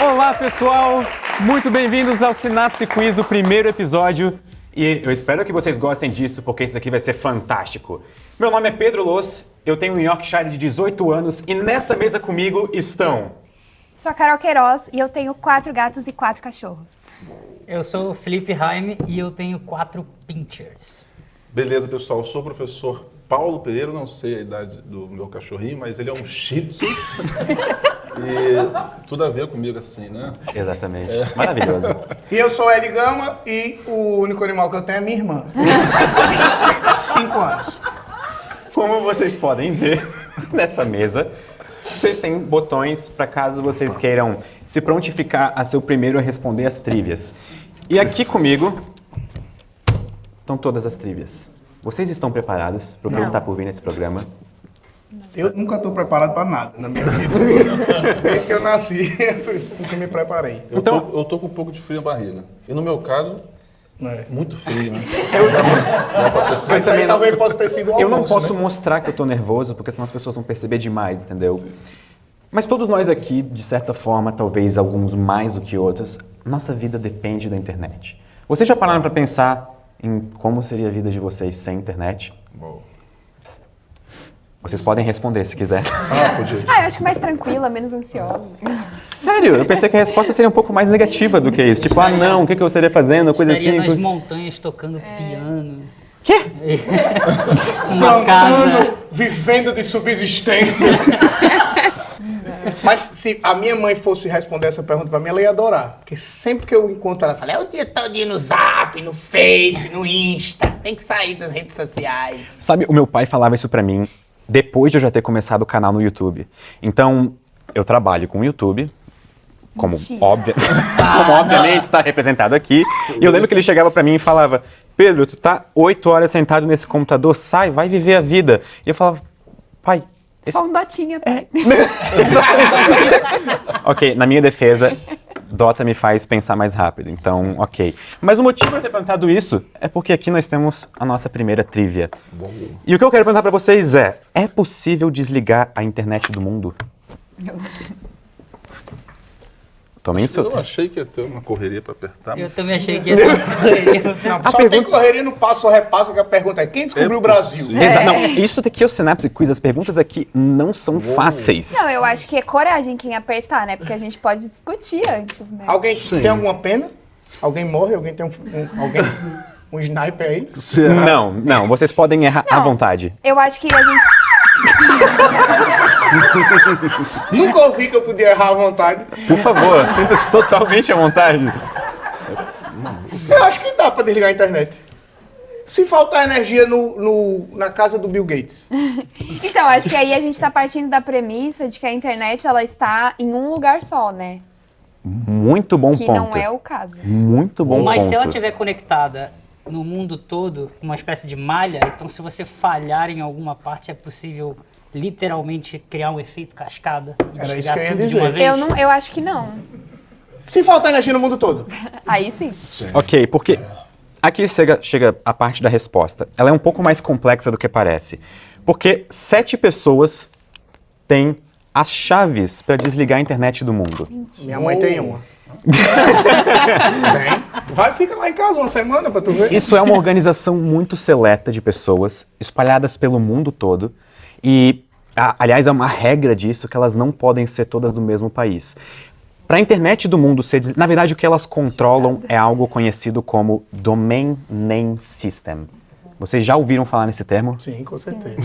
Olá, pessoal! Muito bem-vindos ao Sinapse Quiz, o primeiro episódio. E eu espero que vocês gostem disso, porque isso daqui vai ser fantástico. Meu nome é Pedro Loss, eu tenho um Yorkshire de 18 anos e nessa mesa comigo estão... Sou a Carol Queiroz e eu tenho 4 gatos e 4 cachorros. Eu sou o Felipe Raime e eu tenho 4 pinchers. Beleza, pessoal. Eu sou o professor Paulo Pereira, não sei a idade do meu cachorrinho, mas ele é um shih tzu. E tudo a ver comigo assim, né? Exatamente. Maravilhoso. E eu sou o Ed Gama e o único animal que eu tenho é minha irmã. 5 anos. Como vocês podem ver nessa mesa, vocês têm botões para caso vocês queiram se prontificar a ser o primeiro a responder as trivias. E aqui comigo estão todas as trivias. Vocês estão preparados para o que está por vir nesse programa? Eu nunca estou preparado para nada na minha vida. Desde que eu nasci, porque me preparei. Eu tô com um pouco de frio na barriga. E no meu caso, muito frio, né? Mas aí talvez possa ter sido o Eu não almoço, posso né? mostrar que eu tô nervoso, porque senão as pessoas vão perceber demais, entendeu? Sim. Mas todos nós aqui, de certa forma, talvez alguns mais do que outros, nossa vida depende da internet. Vocês já pararam para pensar em como seria a vida de vocês sem internet? Bom. Vocês podem responder se quiser. Podia. Eu acho que mais tranquila, menos ansiosa. Sério? Eu pensei que a resposta seria um pouco mais negativa do que isso. Tipo, não, o que eu estaria fazendo? Coisa Estaria assim. nas montanhas tocando piano. Quê? Uma casa. Vivendo de subsistência. Mas se a minha mãe fosse responder essa pergunta pra mim, ela ia adorar. Porque sempre que eu encontro ela, fala, é o dia todo no Zap, no Face, no Insta. Tem que sair das redes sociais. Sabe, o meu pai falava isso pra mim depois de eu já ter começado o canal no YouTube. Então, eu trabalho com o YouTube, como obviamente está representado aqui. E eu lembro que ele chegava pra mim e falava, Pedro, tu tá 8 horas sentado nesse computador, sai, vai viver a vida. E eu falava, pai... Só um dotinha, pai. Ok, na minha defesa, Dota me faz pensar mais rápido, então ok. Mas o motivo de eu ter perguntado isso é porque aqui nós temos a nossa primeira trivia. E o que eu quero perguntar pra vocês é possível desligar a internet do mundo? Tomem o seu Eu tempo. achei que ia ter uma correria para apertar. Eu também achei que ia ter uma correria. Não, só tem correria no passo ou repasso, que a pergunta é, quem descobriu o Brasil? possível. Não, isso daqui é o Synapse Quiz, as perguntas aqui não são fáceis. Não, eu acho que é coragem quem apertar, né? Porque a gente pode discutir antes, né? Alguém tem alguma pena? Alguém morre? Alguém tem um sniper aí? Não, vocês podem errar à vontade. Eu acho que a gente... Nunca ouvi que eu podia errar à vontade. Por favor, sinta-se totalmente à vontade. Eu acho que dá pra desligar a internet. Se faltar energia na casa do Bill Gates. Então, acho que aí a gente tá partindo da premissa de que a internet, ela está em um lugar só, né? Muito bom Que ponto. não é o caso. Muito bom Mas ponto. se ela estiver conectada no mundo todo, uma espécie de malha, então se você falhar em alguma parte, é possível literalmente criar um efeito cascada e Era isso desligar que eu ia tudo de dizer. uma vez? Eu acho que não. Se faltar energia no mundo todo. Aí sim. Ok, porque aqui chega a parte da resposta. Ela é um pouco mais complexa do que parece. Porque 7 pessoas têm as chaves para desligar a internet do mundo. Minha mãe tem uma. Vai, fica lá em casa uma semana pra tu ver. Isso é uma organização muito seleta de pessoas, espalhadas pelo mundo todo. E, aliás, é uma regra disso, que elas não podem ser todas do mesmo país. Para a internet do mundo ser... Na verdade, o que elas controlam é algo conhecido como Domain Name System. Vocês já ouviram falar nesse termo? Sim, com certeza.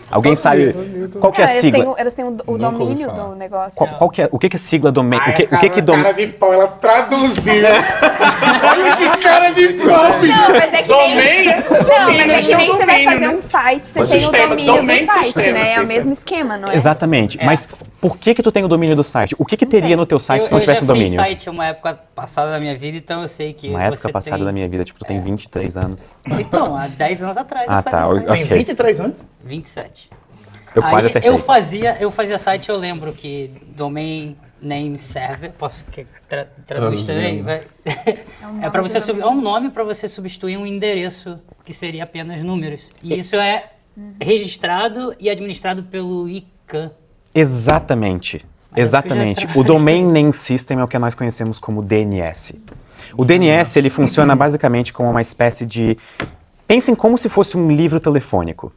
Alguém sabe qual que é a sigla? Eles têm o domínio do negócio. Qual que é, o que é sigla domain? O que Cara de pau, ela traduziu. Olha que cara de pau, bicho. Não, mas é que nem... Não, mas é que nem você vai fazer né? um site, você O tem o sistema, domínio domain do site, sistema, né? É o sistema. mesmo esquema, não é? Exatamente. Mas por que tu tem o domínio do site? O que teria no teu site se não tivesse o domínio? Eu já fiz site uma época passada da minha vida, então eu sei que Uma época você passada tem... da minha vida, tipo, tu tem 23 anos. Então, há 10 anos atrás Ah, eu fazia tá, site. ok. Tem 23 anos? 27. Eu quase acertei. Eu fazia site, eu lembro que Domain Name Server, posso traduzir também? Vai. É para você é um nome para você substituir um endereço que seria apenas números. E isso é registrado e administrado pelo ICANN. Exatamente. Mas Exatamente. eu fui O Domain Name System é o que nós conhecemos como DNS. O DNS, ele funciona basicamente como uma espécie de... Pensem como se fosse um livro telefônico.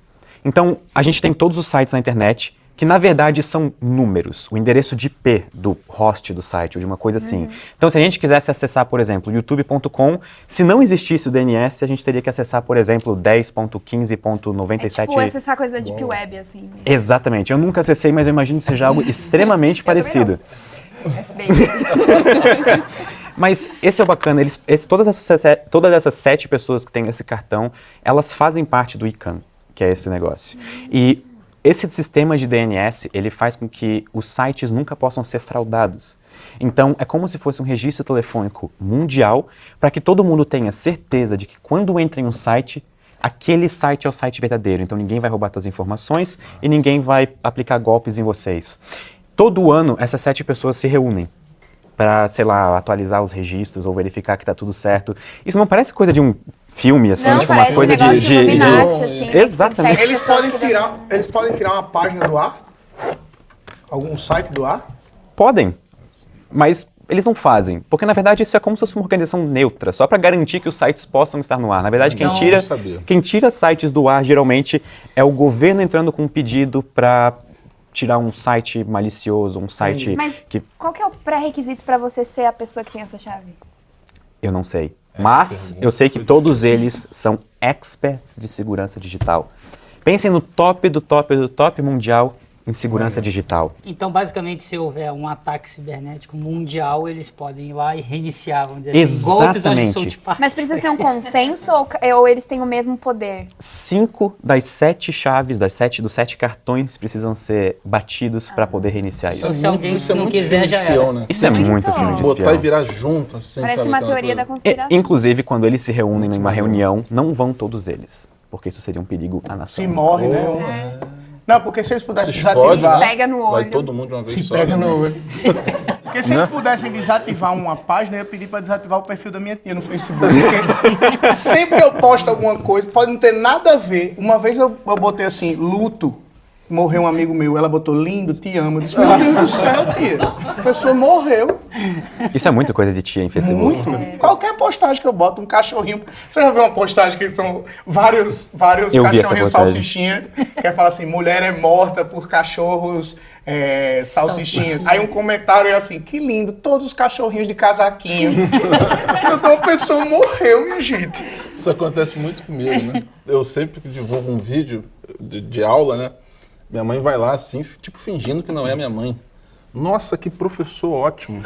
Então, a gente tem todos os sites na internet que, na verdade, são números. O endereço de IP do host do site, ou de uma coisa assim. Então, se a gente quisesse acessar, por exemplo, youtube.com, se não existisse o DNS, a gente teria que acessar, por exemplo, 10.15.97... É tipo acessar coisa da Deep Web, assim. Exatamente. Eu nunca acessei, mas eu imagino que seja algo extremamente parecido. Mas esse é o bacana, todas essas 7 pessoas que têm esse cartão, elas fazem parte do ICANN, que é esse negócio. E esse sistema de DNS, ele faz com que os sites nunca possam ser fraudados. Então, é como se fosse um registro telefônico mundial para que todo mundo tenha certeza de que quando entra em um site, aquele site é o site verdadeiro. Então, ninguém vai roubar suas informações e ninguém vai aplicar golpes em vocês. Todo ano, essas 7 pessoas se reúnem para, sei lá, atualizar os registros ou verificar que está tudo certo. Isso não parece coisa de um filme, assim, Não, tipo uma parece coisa negócio de Illuminati, assim, né? Exatamente. Tem Eles 7 pessoas podem tirar uma página do ar? Algum site do ar? Podem, mas eles não fazem, porque na verdade isso é como se fosse uma organização neutra, só para garantir que os sites possam estar no ar. Na verdade, Não, não sabia. quem tira sites do ar geralmente é o governo entrando com um pedido para tirar um site malicioso, um site Mas que qual que é o pré-requisito pra você ser a pessoa que tem essa chave? eu não sei. Mas eu sei que todos eles são experts de segurança digital. Pensem no top do top do top mundial em segurança digital. Então, basicamente, se houver um ataque cibernético mundial, eles podem ir lá e reiniciar, vamos dizer assim, igual o episódio de Exatamente. South Park. Mas precisa ser um consenso ou eles têm o mesmo poder? 5 das 7 chaves, dos 7 cartões precisam ser batidos para poder reiniciar isso. Se alguém Isso é não muito quiser, filme de já espião, era. né? Isso é muito Então, filme de Botar e espião. virar junto, assim, Parece sabe, uma aquela teoria da coisa. conspiração. Inclusive, quando eles se reúnem em uma reunião, não vão todos eles, porque isso seria um perigo à nação. Se morre, né? Não, porque se eles Se pudessem explode, desativar... né? Pega no Vai olho. todo mundo de uma vez Se só. pega né? no olho. Porque se eles pudessem desativar uma página, eu ia pedir pra desativar o perfil da minha tia no Facebook. Porque sempre que eu posto alguma coisa, pode não ter nada a ver. Uma vez eu botei assim, luto, morreu um amigo meu, ela botou lindo, te amo. Eu disse, meu Deus do céu, tia, a pessoa morreu. Isso é muita coisa de tia em Facebook. Muito. Qualquer postagem que eu boto, um cachorrinho. Você já viu uma postagem que são vários Eu vi essa cachorrinhos postagem. salsichinha, que fala assim, mulher é morta por cachorros salsichinhas. Aí um comentário é assim, que lindo, todos os cachorrinhos de casaquinho. Então uma pessoa morreu, minha gente. Isso acontece muito comigo, né? Eu sempre que divulgo um vídeo de aula, né? Minha mãe vai lá assim, tipo fingindo que não é minha mãe. Nossa, que professor ótimo.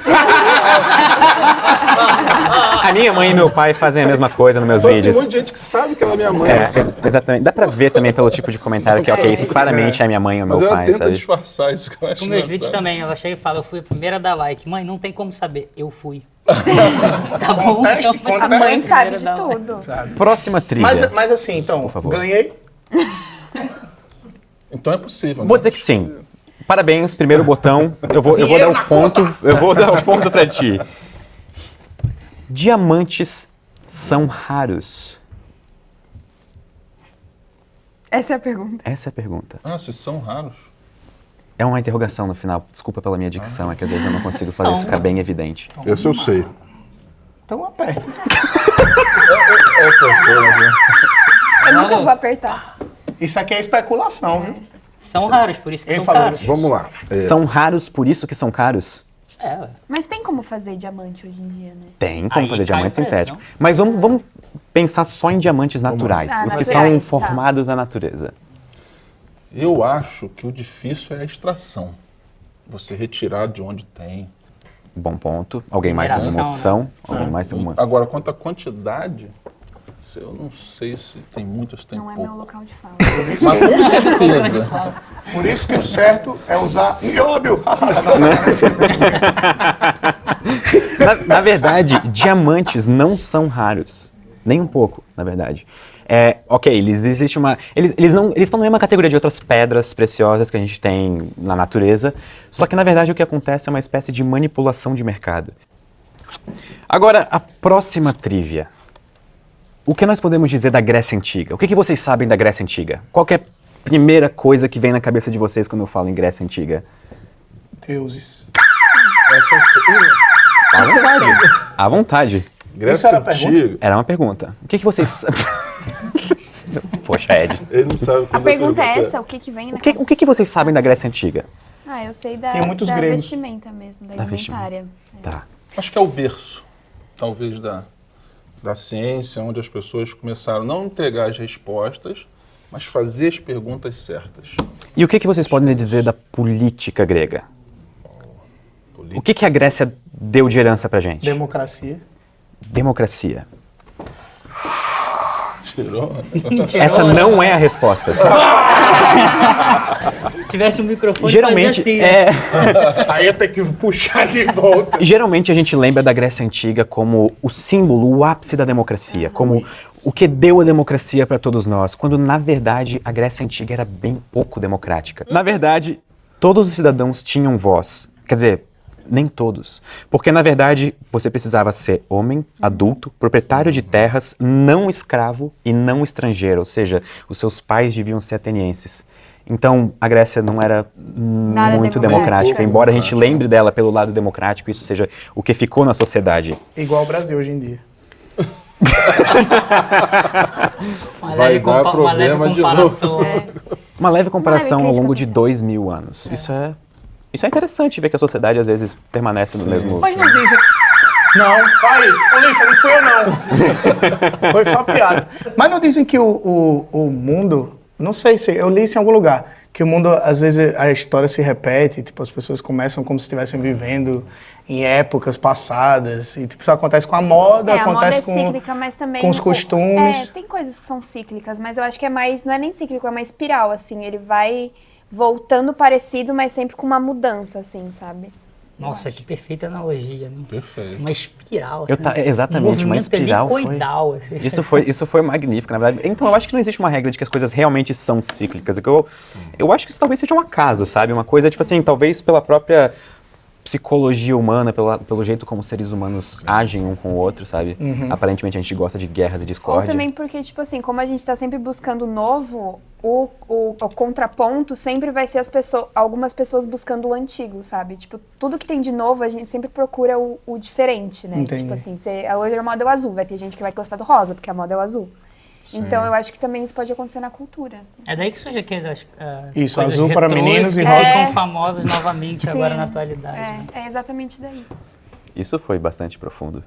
A minha mãe e meu pai fazem a mesma coisa nos meus Só que tem um vídeos. monte de gente que sabe que ela é minha mãe. Exatamente. Dá pra ver também pelo tipo de comentário que, ok, isso claramente é minha mãe ou Mas meu ela pai, tenta sabe? disfarçar isso que eu acho Com meus vídeos engraçado. também, ela chega e fala, eu fui a primeira a dar like. Mãe, não tem como saber, eu fui. Tá bom? Conteste, Então, conteste. A mãe sabe de Primeira tudo. Próxima trilha. Mas assim, então, Por favor. ganhei. Então é possível, né? Vou dizer que sim. Parabéns, primeiro botão. Eu vou dar o ponto. Eu vou dar o ponto pra ti. Diamantes são raros. Essa é a pergunta. Essa é a pergunta. Ah, vocês são raros. É uma interrogação no final. Desculpa pela minha dicção, é que às vezes eu não consigo fazer isso ficar bem evidente. Esse eu sei. Então aperta. Eu nunca vou apertar. Isso aqui é especulação, viu? São raros, por isso que Ele são falou caros. isso. Vamos lá. São raros, por isso que são caros? É, ué. Mas tem como fazer diamante hoje em dia, né? Tem como Aí fazer cai diamante o preço, sintético. não? Mas vamos pensar só em diamantes naturais. Ah, os que naturais, são tá. formados na natureza. Eu acho que o difícil é a extração. Você retirar de onde tem. Bom ponto. Alguém mais tem alguma Mineração, opção? Alguém mais tem alguma... Agora, quanto à quantidade, eu não sei se tem muito ou se tem Não é meu pouco. local de fala. Mas com certeza. Por isso que o certo é usar nióbio. Na verdade, diamantes não são raros. Nem um pouco, na verdade. Ok, eles estão na mesma categoria de outras pedras preciosas que a gente tem na natureza, só que na verdade o que acontece é uma espécie de manipulação de mercado. Agora, a próxima trivia. O que nós podemos dizer da Grécia Antiga? O que vocês sabem da Grécia Antiga? Qual que é primeira coisa que vem na cabeça de vocês quando eu falo em Grécia Antiga? Deuses. Essa eu sei. À vontade. À vontade. Grécia era a pergunta? Antiga. Era uma pergunta. O que vocês... Poxa, Ed. Ele não sabe A pergunta é essa, o que vem na O que vocês sabem da Grécia Antiga? Ah, eu sei da, Tem muitos da gregos. vestimenta mesmo, da Da indumentária. Tá. Acho que é o berço, talvez, da ciência, onde as pessoas começaram não a entregar as respostas, mas fazer as perguntas certas. E o que vocês podem dizer da política grega? O que a Grécia deu de herança pra gente? Democracia. Democracia. Tirou? Essa não é a resposta. Tivesse um microfone, Geralmente, fazia assim, né? Aí eu tenho que puxar de volta. geralmente a gente lembra da Grécia Antiga como o símbolo, o ápice da democracia, como o que deu a democracia para todos nós, quando na verdade a Grécia Antiga era bem pouco democrática. Na verdade, todos os cidadãos tinham voz. Quer dizer, nem todos. Porque, na verdade, você precisava ser homem, adulto, proprietário de terras, não escravo e não estrangeiro. Ou seja, os seus pais deviam ser atenienses. Então, a Grécia não era muito democrática. Embora a gente lembre dela pelo lado democrático, isso seja o que ficou na sociedade. Igual o Brasil hoje em dia. Uma Vai leve, dar uma leve problema de comparação. Uma leve comparação ao crítica longo de social. 2000 anos. Isso é interessante ver que a sociedade às vezes permanece no mesmo... Mas não dizem... Não, aí, polícia, não fui eu não. Foi só piada. Mas não dizem que o mundo... Não sei se... Eu li isso em algum lugar. Que o mundo, às vezes, a história se repete. Tipo, as pessoas começam como se estivessem vivendo em épocas passadas. E tipo, isso acontece com a moda, A moda é acontece com... cíclica, mas também... com os costumes. tem coisas que são cíclicas, mas eu acho que é mais... Não é nem cíclico, é uma espiral, assim. Ele vai voltando parecido, mas sempre com uma mudança, assim, sabe? Nossa, que perfeita analogia, né? Perfeito. Uma espiral. Exatamente, uma espiral foi... Coidal, assim. Isso foi magnífico, na verdade. Então, eu acho que não existe uma regra de que as coisas realmente são cíclicas. Eu acho que isso talvez seja um acaso, sabe? Uma coisa, tipo assim, talvez pela própria psicologia humana, pelo jeito como os seres humanos agem um com o outro, sabe? Aparentemente a gente gosta de guerras e Ou discórdia. também porque, tipo assim, como a gente tá sempre buscando o novo, o contraponto sempre vai ser algumas pessoas buscando o antigo, sabe? Tipo, tudo que tem de novo, a gente sempre procura o diferente, né? Entendi. Tipo assim, hoje a moda é o azul, vai ter gente que vai gostar do rosa, porque a moda é o azul. Então eu acho que também isso pode acontecer na cultura. É daí que surge aquelas Isso, coisas azul para retrôs meninos que e ficam rosa. famosas novamente Sim. agora na atualidade. né? É exatamente daí. Isso foi bastante profundo.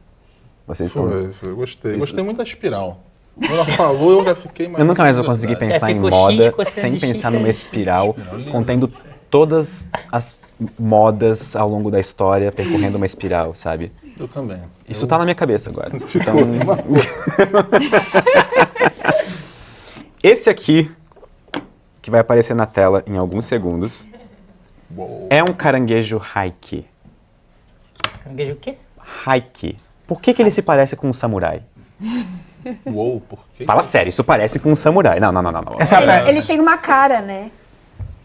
Vocês estão... Foi, gostei. Gostei muito da espiral. Quando ela falou, eu já fiquei mais... Eu nunca mais vou conseguir pensar em ficou moda X, cosseno sem de X, pensar numa é. espiral linda. contendo todas as modas ao longo da história, percorrendo uma espiral, sabe? Eu também. Isso tá na minha cabeça agora. Então... Esse aqui, que vai aparecer na tela em alguns segundos, Uou. é um caranguejo haiki. Caranguejo o quê? Haiki. Por que ele se parece com um samurai? Uou, por quê? Fala sério, isso parece com um samurai. Não. Essa é a pergunta. Ele tem uma cara, né?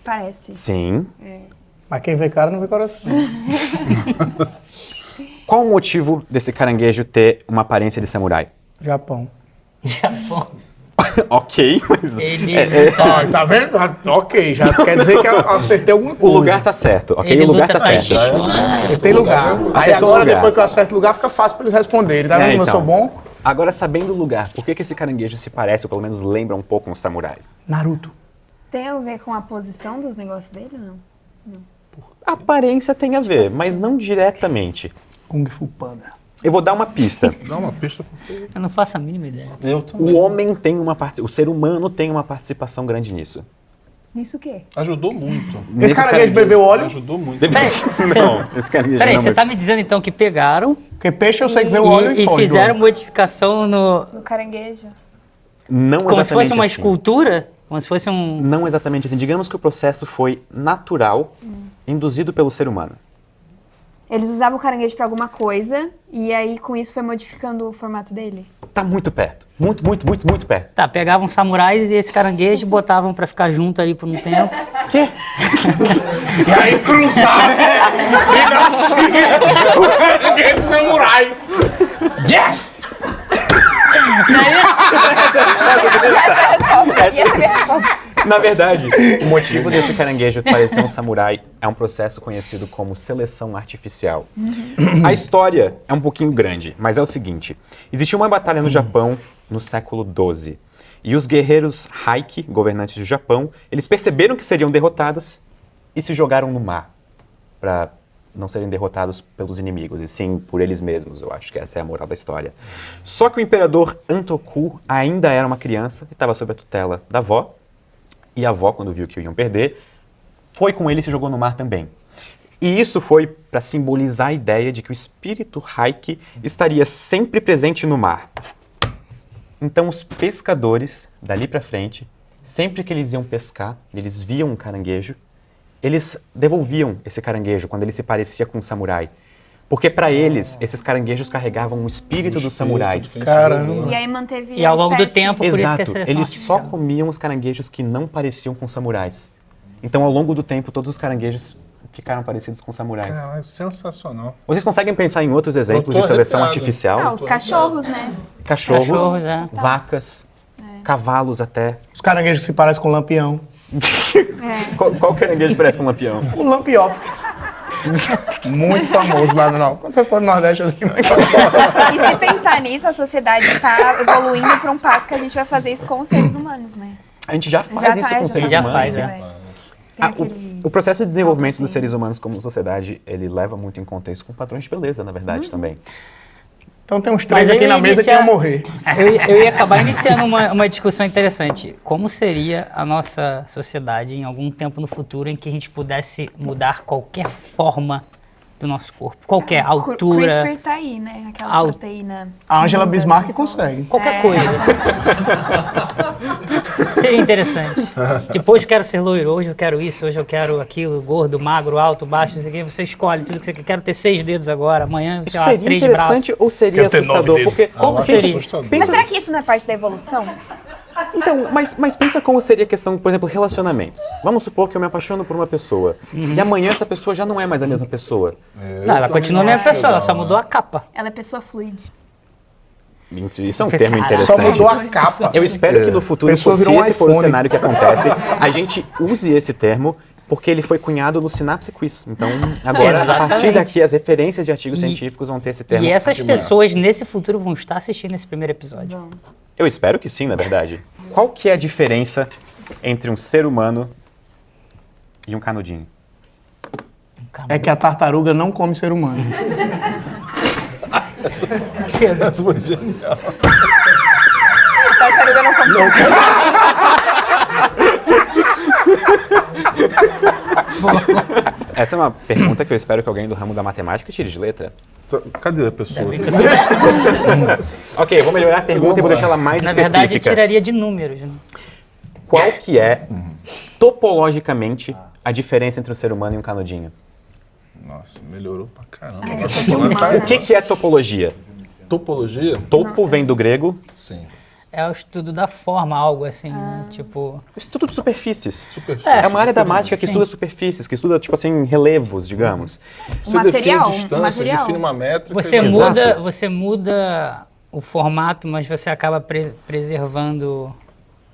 Parece. Sim. Mas quem vê cara não vê coração. Qual o motivo desse caranguejo ter uma aparência de samurai? Japão. Japão. Ok, mas... Ele Tá vendo? Ok, já quer dizer que eu acertei alguma O coisa. lugar tá certo, ok? Ele O lugar luta tá certo. taijutsu. Acertei lugar. Aí Acertou agora, lugar. depois que eu acerto o lugar, fica fácil pra eles responderem. Tá vendo como eu sou bom? Agora, sabendo o lugar, por que esse caranguejo se parece, ou pelo menos lembra um pouco um samurai? Naruto. Tem a ver com a posição dos negócios dele, não? A aparência tem a ver, mas não diretamente. Kung Fu Panda. Eu vou dar uma pista. Dá uma pista porque Eu não faço a mínima ideia. eu também. O homem tem uma o ser humano tem uma participação grande nisso. Nisso o quê? Ajudou muito. Esse caranguejo bebeu óleo? Ajudou muito. Peraí, Não, esse caranguejo Peraí, não, você mas- tá me dizendo então que pegaram Porque peixe eu sei que vê o óleo e, e foge do fizeram óleo. modificação no... No caranguejo. não Como se fosse exatamente uma assim. escultura? Como se fosse um... Não exatamente assim. Digamos que o processo foi natural, induzido pelo ser humano. Eles usavam o caranguejo pra alguma coisa e aí com isso foi modificando o formato dele. Tá muito perto. Muito perto. Tá, pegavam samurais e esse caranguejo e botavam pra ficar junto ali por um tempo. Quê? E aí cruzava e nascia o caranguejo samurai. Yes! E essa é a resposta. E essa é a minha resposta. Na verdade, o motivo desse caranguejo parecer um samurai é um processo conhecido como seleção artificial. A história é um pouquinho grande, mas é o seguinte. Existiu uma batalha no Japão no século XII. E os guerreiros Heike, governantes do Japão, eles perceberam que seriam derrotados e se jogaram no mar para não serem derrotados pelos inimigos, e sim por eles mesmos. Eu acho que essa é a moral da história. Só que o imperador Antoku ainda era uma criança e estava sob a tutela da avó, e a avó, quando viu que iam perder, foi com ele e se jogou no mar também. E isso foi para simbolizar a ideia de que o espírito Heike estaria sempre presente no mar. Então os pescadores, dali para frente, sempre que eles iam pescar, eles viam um caranguejo, eles devolviam esse caranguejo quando ele se parecia com um samurai. Porque para eles, esses caranguejos carregavam o espírito dos samurais. Caramba. E aí manteve E ao a longo do espécie. tempo, por isso que é Exato, seleção eles só artificial. comiam os caranguejos que não pareciam com samurais. Então, ao longo do tempo, todos os caranguejos ficaram parecidos com samurais. Caralho, sensacional. Vocês conseguem pensar em outros exemplos Eu de tô seleção arrepiado. artificial? Ah, os cachorros, né? Cachorros, Cachorros, é. vacas, cavalos até. Os caranguejos que se parecem com o Lampião. Qual caranguejo parece com um lampião? O Lampiovskis. Muito famoso lá no Norte. Quando você for no Nordeste, eu lembro. E se pensar nisso, a sociedade está evoluindo para um passo que a gente vai fazer isso com os seres humanos, né? A gente já faz isso com os seres já humanos. faz, né? é. Tem Ah, aquele- o processo de desenvolvimento dos Sim. seres humanos como sociedade, ele leva muito em contexto com padrões de beleza, na verdade, também. Então tem uns três Mas eu aqui ia na mesa que iniciar- iam morrer. Eu ia acabar iniciando uma discussão interessante. Como seria a nossa sociedade em algum tempo no futuro em que a gente pudesse mudar qualquer forma do nosso corpo? Qualquer altura, CRISPR tá aí, né? Aquela Al- proteína. A Angela das Bismarck pessoas. consegue. qualquer É, coisa. ela Seria interessante. Tipo, hoje eu quero ser loiro, hoje eu quero isso, hoje eu quero aquilo, gordo, magro, alto, baixo, não sei o quê. Você escolhe tudo que você quer. Quero ter 6 dedos agora, amanhã, sei Isso lá, seria 3 braços. interessante ou seria Quero ter 9 assustador? dedos. Porque Como acho seria? assustador. Mas será que isso não é parte da evolução? Então, mas pensa como seria a questão, por exemplo, relacionamentos. Vamos supor que eu me apaixono por uma pessoa e amanhã essa pessoa já não é mais a mesma pessoa. Não, ela continua a mesma pessoa, ela só mudou a capa. Ela é pessoa fluide. Isso é um termo Cara, Só interessante. mudou a capa. Eu espero que no futuro, Pessoa se virou um esse for o iPhone. cenário que acontece, a gente use esse termo porque ele foi cunhado no Synapse Quiz. Então, agora, a partir Exatamente. daqui, as referências de artigos E- científicos vão ter esse termo. E essas Que massa. pessoas nesse futuro vão estar assistindo esse primeiro episódio. Bom, Eu espero que sim, na verdade. Qual que é a diferença entre um ser humano e um canudinho? É que a tartaruga não come ser humano. Foi genial. a tartaruga não come ser Essa é uma pergunta que eu espero que alguém do ramo da matemática tire de letra. Cadê a pessoa? Ok, vou melhorar a pergunta e vou deixar ela mais Na verdade, eu específica. tiraria de números. Né? Qual que é, topologicamente, a diferença entre um ser humano e um canudinho? Nossa, melhorou pra caramba. Ai, Nossa, eu sou agora tá- humana. O que é topologia? Topologia? Topo vem do grego, Sim. É o estudo da forma, algo assim, né? Tipo... estudo de superfícies. Superfície. É uma área da mágica que Sim. estuda superfícies, que estuda, tipo assim, relevos, digamos. Você material, define distância, material. define uma métrica. Você Exato. você muda o formato, mas você acaba preservando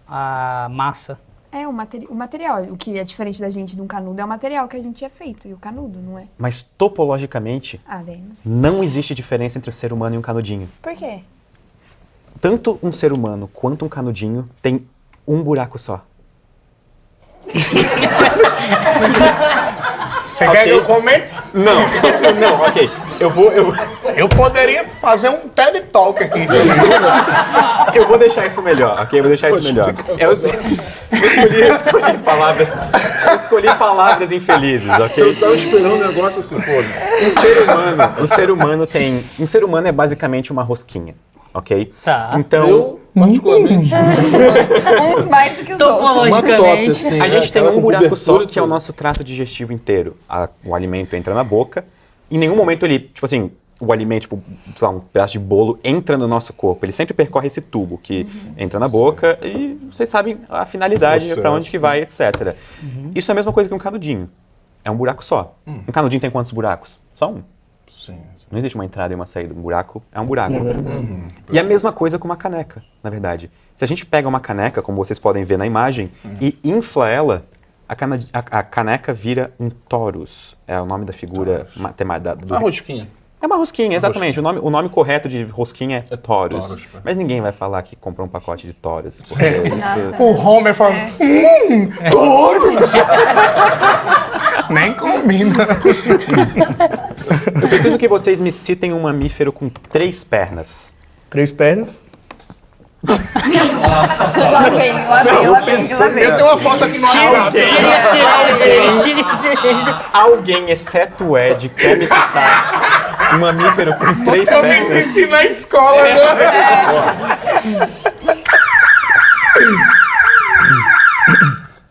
a massa. É, o material. O que é diferente da gente de um canudo é o material que a gente é feito. E o canudo, não é? Mas topologicamente, Ah, daí. não existe diferença entre o ser humano e um canudinho. Por quê? Tanto um ser humano quanto um canudinho tem um buraco só. Você quer que eu comente? Não, não, ok. Eu poderia fazer um TED Talk aqui. Eu vou deixar isso melhor, ok? Eu vou deixar isso melhor. Eu escolhi palavras infelizes, ok? Eu tava esperando um negócio assim, pô. Um ser humano é basicamente uma rosquinha, ok? Tá. Então, Eu, particularmente, Uns mais do que os outros. uma top, Logicamente, assim, a gente tem aquela um com buraco cobertura só, e que é o tudo. nosso trato digestivo inteiro. O alimento entra na boca, em nenhum momento ele, tipo assim, o alimento, tipo, sei lá, um pedaço de bolo entra no nosso corpo. Ele sempre percorre esse tubo que entra na boca e vocês sabem a finalidade, Processo, para onde que vai, etc. Isso é a mesma coisa que um canudinho. É um buraco só. Um canudinho tem quantos buracos? Só um. Sim. Não existe uma entrada e uma saída. Um buraco é um buraco. E a mesma coisa com uma caneca, na verdade. Se a gente pega uma caneca, como vocês podem ver na imagem, e infla ela, a caneca vira um torus. É o nome da figura matemática. A rosquinha. É uma rosquinha, exatamente. O nome correto de rosquinha é torus. Torus, pô. Mas ninguém vai falar que comprou um pacote de torus. Porque isso... O Homer fala, touro! Nem combina. Eu preciso que vocês me citem um mamífero com 3 pernas. 3 pernas. Lá vem. Eu tenho uma foto aqui no WhatsApp. Alguém, exceto o Ed, quer me citar um mamífero com 3 Eu me pernas? senti na escola, né?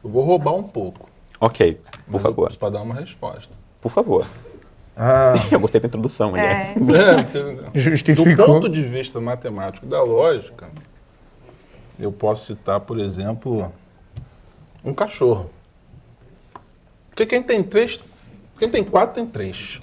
Eu vou roubar um pouco. Ok, por mas eu favor. preciso pra dar uma resposta. Por favor. Eu gostei da introdução, aliás. Do Justificou. ponto de vista matemático da lógica, eu posso citar, por exemplo, um cachorro. Porque quem tem 4 tem 3.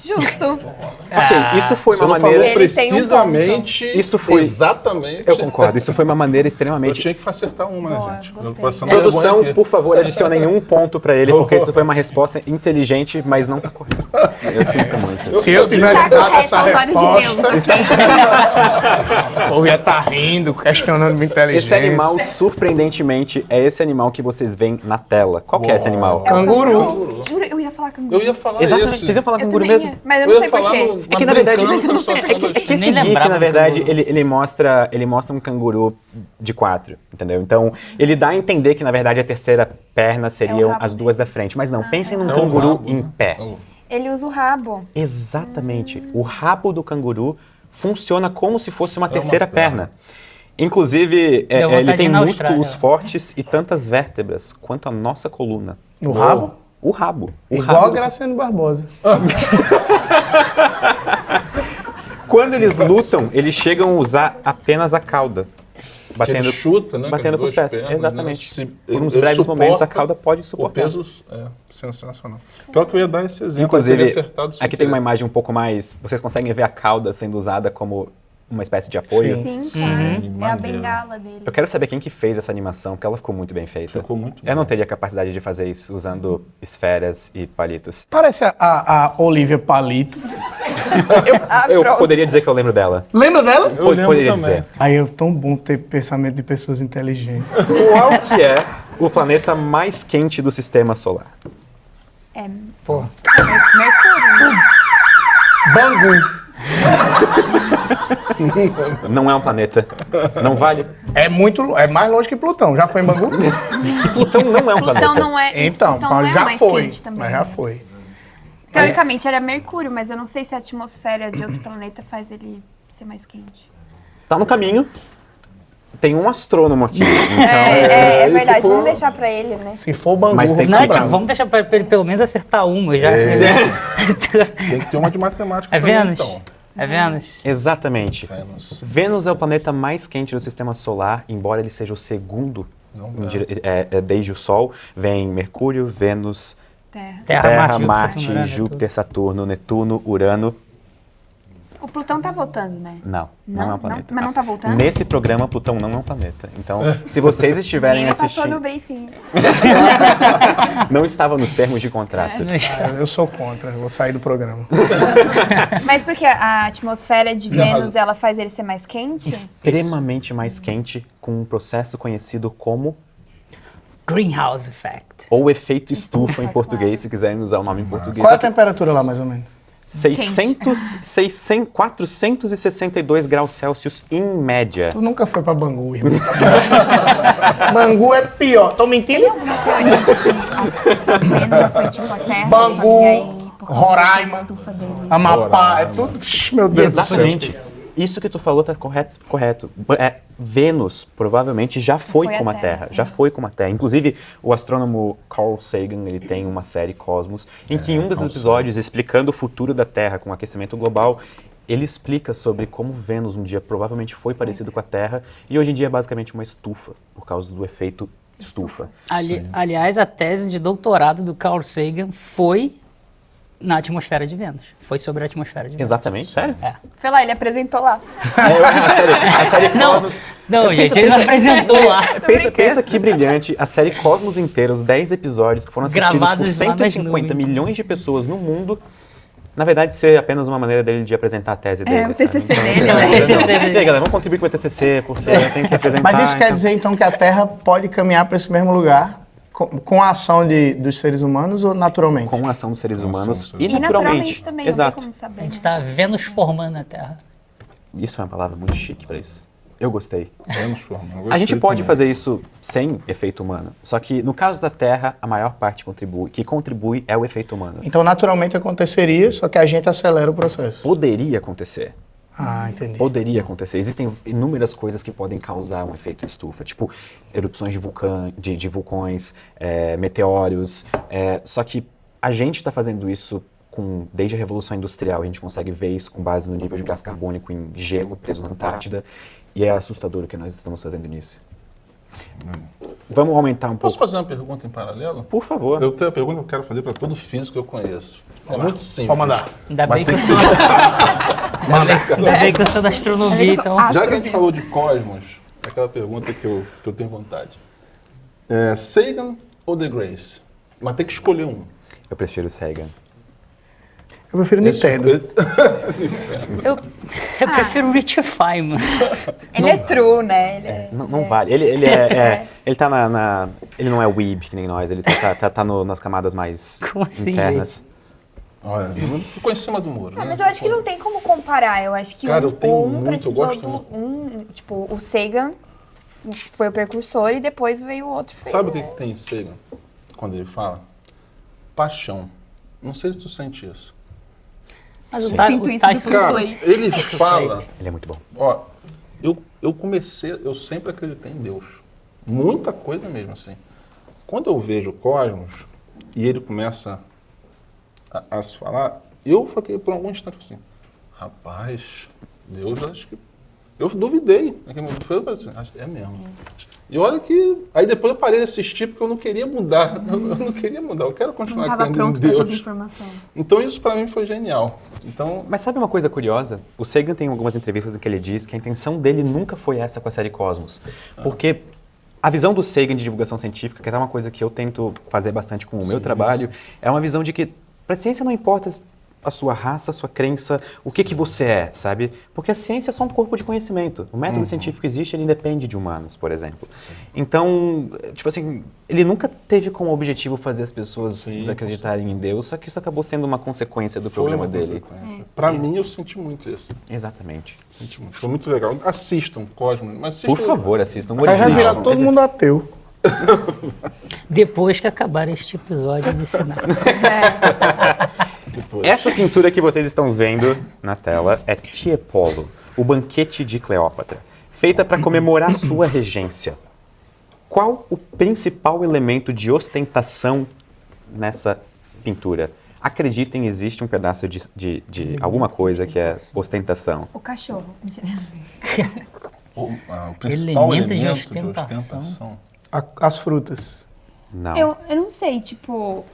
Justo. Ok, isso foi Você uma não maneira... falou Ele tem um precisamente, Isso foi- exatamente. Eu concordo, isso foi uma maneira Eu extremamente... tinha que acertar uma, né, Boa, gente? gostei. Eu passando vergonha Produção, aqui. por favor, adicionem um ponto pra ele, porque isso foi uma resposta inteligente, mas não tá correta. Eu sinto muito. Se eu tivesse Tá dado correto essa aos olhos de resposta, Deus, ok? o povo ia estar rindo, questionando minha inteligência. Esse animal, surpreendentemente, é esse animal que vocês veem na tela. Qual que é esse animal? Canguru. Juro, eu ia falar canguru. Eu ia falar Exatamente, esse. vocês iam falar Eu canguru também mesmo? ia, mas eu Eu não ia sei por falar quê. no- É que na verdade, brincando, eu não sei por quê. é que esse Nem GIF, lembrava na do verdade, canguru. ele mostra um canguru de 4, entendeu? Então, ele dá a entender que, na verdade, a terceira perna seriam rabo as 2 da frente. Mas não, pensem num É um canguru rabo, em né? pé. Ele usa o rabo. Exatamente. O rabo do canguru funciona como se fosse uma uma terceira perna. perna. Inclusive, Deu vontade ele de tem ir na músculos Austrália. fortes e tantas vértebras quanto a nossa coluna. No rabo? O rabo. O Igual rabo a Graciano Barbosa. Quando eles lutam, eles chegam a usar apenas a cauda. Que ele chuta, né? batendo com com as os pés. duas pernas, Exatamente. né? Se- Por uns ele breves momentos, a suporta cauda pode O suportar. peso é sensacional. Pior que eu ia dar esse exemplo. eu Inclusive, teria acertado sem aqui tem uma querer. imagem um pouco mais... Vocês conseguem ver a cauda sendo usada como uma espécie de apoio? Sim, claro. É a maneiro. bengala dele. Eu quero saber quem que fez essa animação, porque ela ficou muito bem feita. Ficou muito Eu não bom. teria capacidade de fazer isso usando esferas e palitos. Parece a Olivia Palito. Eu Pronto. poderia dizer que eu lembro dela. Lembra dela? Eu lembro Poderia também. dizer. Aí é tão bom ter pensamento de pessoas inteligentes. Qual que é o planeta mais quente do sistema solar? É Pô, Mercúrio, né? Bangu. Não é um planeta. Não vale? É mais longe que Plutão. Já foi em Bangu? Plutão não é um planeta. Plutão não é. Então, Plutão não é já mais foi. quente também. Mas já foi. Teoricamente era Mercúrio, mas eu não sei se a atmosfera de outro planeta faz ele ser mais quente. Tá no caminho. Tem um astrônomo aqui. Então, É ele verdade, ficou- vamos deixar pra ele, né? Se for Bangu, Mas vou tem ficar que- não, tipo, bravo. vamos deixar pra ele pelo menos acertar uma já. Tem que ter uma de matemática. É também, Vênus? Então. É Vênus? exatamente. Vênus. Vênus é o planeta mais quente do sistema solar, embora ele seja o segundo desde o Sol. Vem Mercúrio, Vênus, Terra. Terra, Marte, Marte, Urano, Júpiter, Saturno, Netuno, Urano. O Plutão tá voltando, né? Não é um planeta. Mas não tá voltando? Nesse programa, Plutão não é um planeta. Então, se vocês estiverem Ninguém me passou no assistindo, briefing. não estava nos termos de contrato. Eu sou contra, eu vou sair do programa. Mas porque a atmosfera de Vênus, ela faz ele ser mais quente? Extremamente mais quente, com um processo conhecido como Greenhouse Effect. ou efeito estufa em português, se quiserem usar o nome em português. Qual é a temperatura lá, mais ou menos? 462 graus Celsius em média. Tu nunca foi pra Bangu, irmão. Bangu é pior. Tô mentindo? Alguma teoria de que a Vênus foi tipo a Terra, Bangu, só que aí, por causa Roraima, da estufa dele. Amapá, é tudo... Meu Deus do céu. Exatamente. Isso que tu falou tá correto. Vênus provavelmente já foi Foi a como a Terra, Terra. Já foi como a Terra. Inclusive, o astrônomo Carl Sagan, ele tem uma série Cosmos, em que em um dos episódios, explicando o futuro da Terra com o aquecimento global, ele explica sobre como Vênus um dia provavelmente foi parecido com a Terra e hoje em dia é basicamente uma estufa, por causa do efeito estufa. Aliás, a tese de doutorado do Carl Sagan foi na atmosfera de Vênus. Foi sobre a atmosfera de Vênus. Exatamente, sério? É. Foi lá, ele apresentou lá. A série Cosmos... Não, gente, ele não apresentou lá. Pensa que brilhante, a série Cosmos inteira, os 10 episódios que foram assistidos por Gravados lá nas 150 nuvens. milhões de pessoas no mundo, na verdade, ser apenas uma maneira dele de apresentar a tese dele. O TCC sabe? dele, É, o né? TCC E aí, galera, vamos contribuir com o TCC, porque eu tenho que apresentar. Mas isso quer então- dizer, então, que a Terra pode caminhar para esse mesmo lugar com a ação dos seres humanos ou naturalmente? Com a ação dos seres Com a ação humanos dos seres e E naturalmente naturalmente. também, Exato. não tem como saber. A gente né? está Vênus formando a Terra. Isso é uma palavra muito chique pra isso. Eu gostei. Vamos formar. A gente pode fazer isso sem efeito humano. Só que no caso da Terra, a maior parte que contribui é o efeito humano. Então, naturalmente aconteceria, só que a gente acelera o processo. Poderia acontecer. Ah, entendi. Poderia acontecer. Existem inúmeras coisas que podem causar um efeito estufa, tipo erupções de vulcões, meteoros. Só que a gente está fazendo isso desde a Revolução Industrial. A gente consegue ver isso com base no nível de gás carbônico em gelo preso na Antártida. E é assustador o que nós estamos fazendo nisso. Vamos aumentar um Posso pouco? fazer uma pergunta em paralelo? Por favor. Eu tenho uma pergunta que eu quero fazer para todo físico que eu conheço. É muito simples. Pode mandar. Ainda Mas bem que tem eu sou. Ainda bem que eu sou da astronomia, então. Já que a gente falou de cosmos, é aquela pergunta que eu tenho vontade. Sagan ou The Grace? Mas tem que escolher um. Eu prefiro Sagan. Eu prefiro Nintendo. Eu prefiro o Richard Feynman. Ele é true, né? Ele é- Não vale. Ele tá ele não é weeb que nem nós, ele tá nas camadas mais Como assim, internas. Olha, ficou em cima do muro. Ah, né? mas eu acho que não tem como comparar. Eu acho que Cara, eu tenho um muito, eu precisou gosto do... muito. Tipo, o Sagan foi o precursor e depois veio o outro. Sabe o que tem em Sagan? Quando ele fala? Paixão. Não sei se tu sente isso. Mas o Sinto isso Tyson do Cara, Play. ele fala... Ele é muito bom. Ó, eu sempre acreditei em Deus. Muita coisa mesmo, assim. Quando eu vejo o Cosmos e ele começa a se falar, eu fiquei por algum instante assim, rapaz, Deus, acho que... Eu duvidei. Eu falei assim, é mesmo. E olha que... Aí depois eu parei de assistir porque eu não queria mudar. Eu não queria mudar, eu quero Não continuar estava crendo em pronto para toda a Deus. informação. Então isso pra mim foi genial. Então, Mas sabe uma coisa curiosa? O Sagan tem algumas entrevistas em que ele diz que a intenção dele nunca foi essa com a série Cosmos. Porque a visão do Sagan de divulgação científica, que é uma coisa que eu tento fazer bastante com o meu trabalho, é uma visão de que para a ciência não importa a sua raça, a sua crença, o que você é, sabe? Porque a ciência é só um corpo de conhecimento. O método científico existe, ele independe de humanos, por exemplo. Então, tipo assim, ele nunca teve como objetivo fazer as pessoas desacreditarem em Deus, só que isso acabou sendo uma consequência do foi programa uma dele. consequência. Pra mim, eu senti muito isso. Exatamente. Senti muito. Foi muito legal. Assistam Cosmos. Mas assistam, Por favor, assistam. Aí vai virar Assistam. todo mundo ateu. Depois que acabar este episódio de sinais. Depois. Essa pintura que vocês estão vendo na tela é Tiepolo, o banquete de Cleópatra, feita para comemorar sua regência. Qual o principal elemento de ostentação nessa pintura? Acreditem, existe um pedaço de alguma coisa que é ostentação. O cachorro. Mentira. O principal Elemento de elemento de ostentação. ostentação. As frutas. Não. Eu não sei, tipo...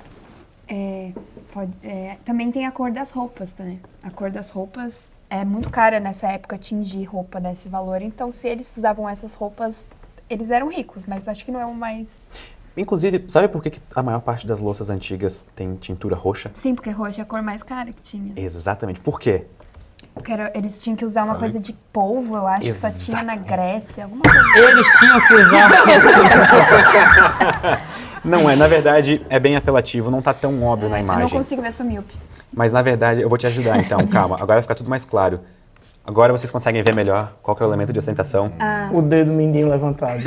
também tem a cor das roupas, né? A cor das roupas é muito cara nessa época tingir roupa desse valor. Então, se eles usavam essas roupas, eles eram ricos, mas acho que não é o mais... Inclusive, sabe por que a maior parte das louças antigas tem tintura roxa? Sim, porque roxo é a cor mais cara que tinha. Exatamente. Por quê? Porque eles tinham que usar uma coisa de polvo, eu acho, que só tinha na Exatamente. Grécia, alguma coisa. Eles tinham que usar. Não é, na verdade, é bem apelativo, não tá tão óbvio na Eu não imagem. consigo ver, sou míope. Mas na verdade, eu vou te ajudar então, calma. Agora vai ficar tudo mais claro. Agora vocês conseguem ver melhor qual que é o elemento de ostentação. O dedo mindinho levantado.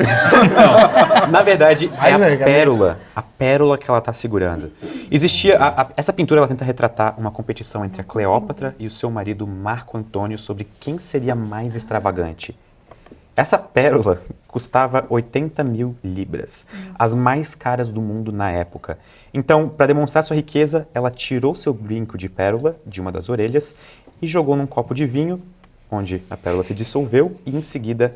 Na verdade, é Mas a é, cadê? pérola que ela está segurando. Existia, essa pintura ela tenta retratar uma competição entre a Cleópatra e o seu marido Marco Antônio sobre quem seria mais extravagante. Essa pérola custava 80 mil libras, as mais caras do mundo na época. Então, para demonstrar sua riqueza, ela tirou seu brinco de pérola de uma das orelhas e jogou num copo de vinho, onde a pérola se dissolveu e em seguida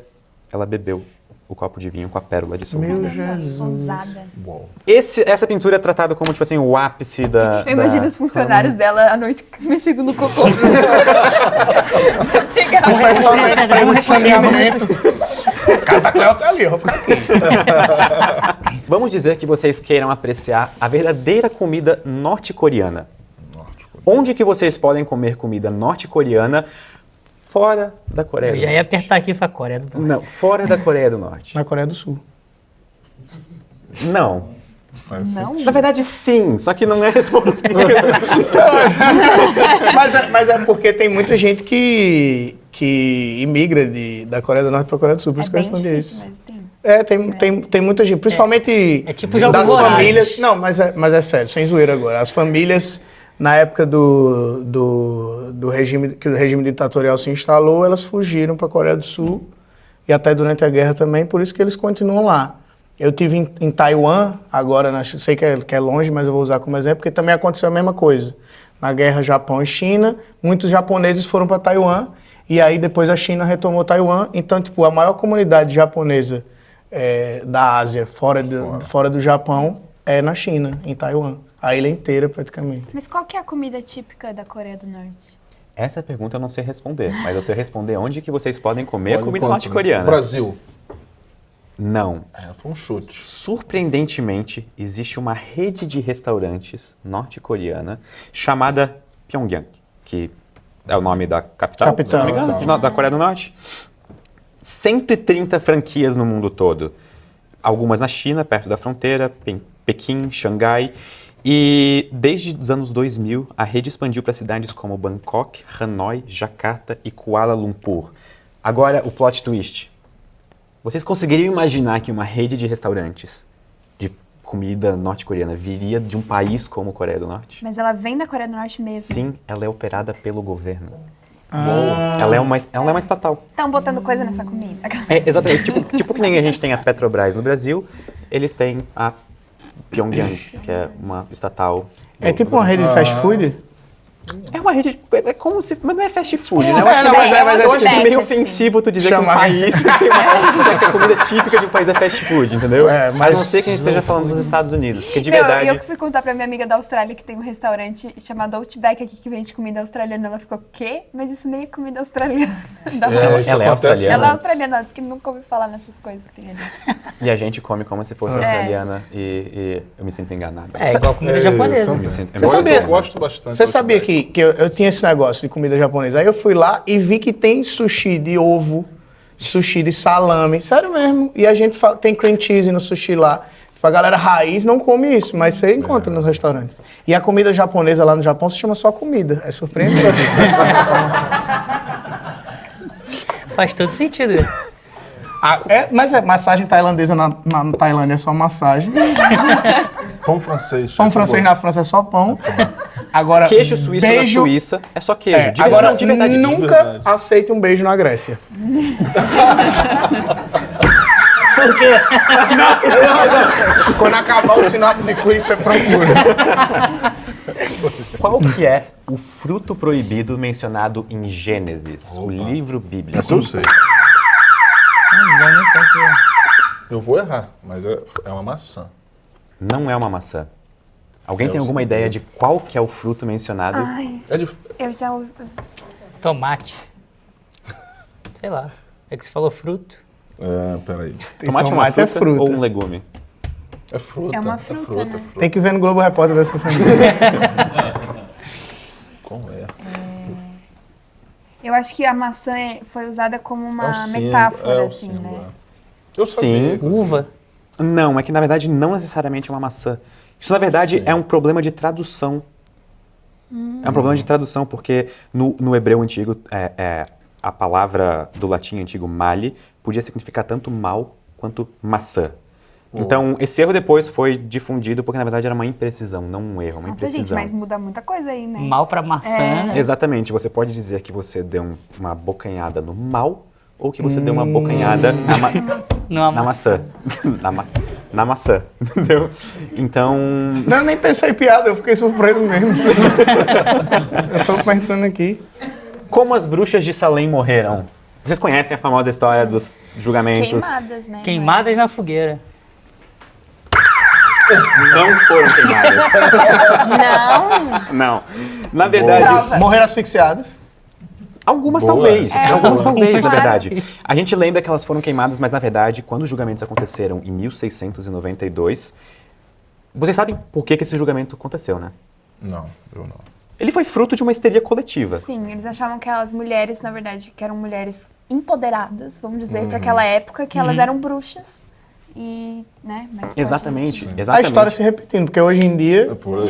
ela bebeu o copo de vinho com a pérola dissolvida. Meu Jesus. Ousada. Uau. Essa pintura é tratada como, tipo assim, o ápice da... Eu imagino os funcionários dela à noite mexendo no cocô. Pra pegar Faz um saneamento. O cara tá com ela tá ali, ó. Fica aqui. Vamos dizer que vocês queiram apreciar a verdadeira comida norte-coreana. Onde que vocês podem comer comida norte-coreana fora da Coreia Eu do já ia Norte? apertar aqui pra Coreia do Norte. Não, fora da Coreia do Norte. Na Coreia do Sul. Não. Não? Na verdade, sim, só que não é resposta. Mas é porque tem muita gente que imigra da Coreia do Norte pra Coreia do Sul, por É isso que eu bem respondi difícil, isso. mas tem. Tem muita gente, principalmente É tipo Jogos das Vorazes. famílias. Não, mas é sério, sem zoeira agora. As famílias, na época do regime, que o regime ditatorial se instalou, elas fugiram para a Coreia do Sul e até durante a guerra também, por isso que eles continuam lá. Eu tive em Taiwan, agora, sei que é longe, mas eu vou usar como exemplo, porque também aconteceu a mesma coisa. Na guerra Japão e China, muitos japoneses foram para Taiwan e aí depois a China retomou Taiwan. Então, tipo, a maior comunidade japonesa da Ásia, fora do Japão, é na China, em Taiwan. A ilha inteira, praticamente. Mas qual que é a comida típica da Coreia do Norte? Essa pergunta eu não sei responder, mas eu sei responder onde que vocês podem comer Olha, comida enquanto- norte-coreana. Brasil. Não. Foi um chute. Surpreendentemente, existe uma rede de restaurantes norte-coreana chamada Pyongyang, que é o nome da capital, se não me engano, da Coreia do Norte. 130 franquias no mundo todo. Algumas na China, perto da fronteira, Pequim, Xangai. E desde os anos 2000, a rede expandiu para cidades como Bangkok, Hanoi, Jakarta e Kuala Lumpur. Agora, o plot twist. Vocês conseguiriam imaginar que uma rede de restaurantes de comida norte-coreana viria de um país como a Coreia do Norte? Mas ela vem da Coreia do Norte mesmo? Sim, ela é operada pelo governo. Ela é uma estatal. Estão botando coisa nessa comida. Exatamente. tipo que nem a gente tem a Petrobras no Brasil, eles têm a Pyongyang, que é uma estatal. É tipo uma rede de fast food? É uma rede. É como se. Mas não é fast food, né? Eu É, acho, não, que, mas é- mas é eu acho que é meio assim. ofensivo tu dizer que um Chamar- país tem uma que a comida típica de um país é fast food, entendeu? É, A mas- não ser que a gente esteja falando dos Estados Unidos. Porque de Meu, verdade. eu que fui contar pra minha amiga da Austrália que tem um restaurante chamado Outback aqui que vende comida australiana. Ela ficou, quê? Mas isso nem é comida australiana. Ela Da é acontece australiana? Ela é australiana, ela disse que nunca ouviu falar nessas coisas que tem ali. E a gente come como se fosse australiana e eu me sinto enganado. É igual comida japonesa. Eu me sinto, eu Você me sinto sabia- enganado. Eu gosto bastante. Você sabia que eu tinha esse negócio de comida japonesa? Aí eu fui lá e vi que tem sushi de ovo, sushi de salame, sério mesmo. E a gente fala, tem cream cheese no sushi lá. Tipo, a galera raiz não come isso, mas você encontra nos restaurantes. E a comida japonesa lá no Japão se chama só comida. É surpreendente. Faz todo sentido. Mas massagem tailandesa na Tailândia é só massagem. Pão francês. Pão francês na França é só pão. Agora, Queijo suíço beijo, na Suíça é só queijo. De agora, verdade, de verdade. nunca verdade. aceite um beijo na Grécia. Por quê? Quando acabar o sinopse quiz, você procura. Qual que é o fruto proibido mencionado em Gênesis, o livro bíblico? Essa eu sei. Já nem tanto. Eu vou errar, mas é uma maçã. Não é uma maçã. Alguém tem Eu alguma sei. ideia de qual que é o fruto mencionado? Ai, É de... eu já ouvi. Tomate. Sei lá. É que você falou fruto. peraí. Tomate é uma tomate é fruta, fruta. ou um legume? É fruta. É uma fruta, né? Tem que ver no Globo Repórter dessa semana. Como é? Eu acho que a maçã foi usada como uma É um símbolo, metáfora, o assim, símbolo, né? é. Eu Sim. sabia. Uva. Não, é que na verdade não necessariamente é uma maçã. Isso na verdade é um problema de tradução. É um problema de tradução, porque no hebreu antigo, a palavra do latim antigo mali podia significar tanto mal quanto maçã. Então, esse erro depois foi difundido porque, na verdade, era uma imprecisão, não um erro, uma Nossa, gente, imprecisão. mas muda muita coisa aí, né? Mal pra maçã. Exatamente, você pode dizer que você deu uma bocanhada no mal ou que você deu uma bocanhada Numa na maçã. na maçã, entendeu? Então, Não, eu nem pensei em piada, eu fiquei surpreso mesmo. Eu tô pensando aqui. como as bruxas de Salem morreram? Vocês conhecem a famosa história dos julgamentos? Queimadas, né? Queimadas na fogueira. Não foram queimadas. Não. Não. Na verdade, Morreram asfixiadas. algumas Boa. talvez. Algumas talvez, na Claro. verdade. A gente lembra que elas foram queimadas, mas na verdade, quando os julgamentos aconteceram em 1692, vocês sabem por que esse julgamento aconteceu, né? Não, eu não. Ele foi fruto de uma histeria coletiva. Sim, eles achavam que aquelas mulheres, na verdade, que eram mulheres empoderadas, vamos dizer, para aquela época, que elas eram bruxas. E, né, mais tarde Exatamente, eles- A exatamente. história se repetindo, porque hoje em dia. É por aí.